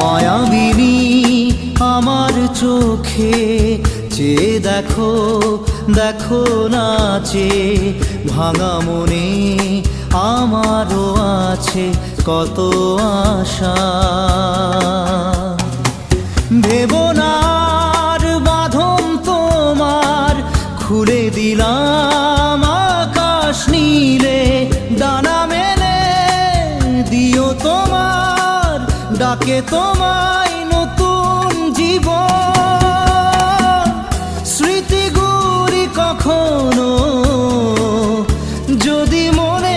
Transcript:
মায়াবিনী আমার চোখে চেয়ে দেখো, দেখো নাচে ভাঙা মনে আমারও আছে কত আশা। ভেবো না আর বাঁধন তোমার, খুলে দিলাম আকাশ নীলে, ডানা মেলে দিও তোমার ডাকে তোমায় নতুন জীবন। স্মৃতিগুলি কখনো যদি মনে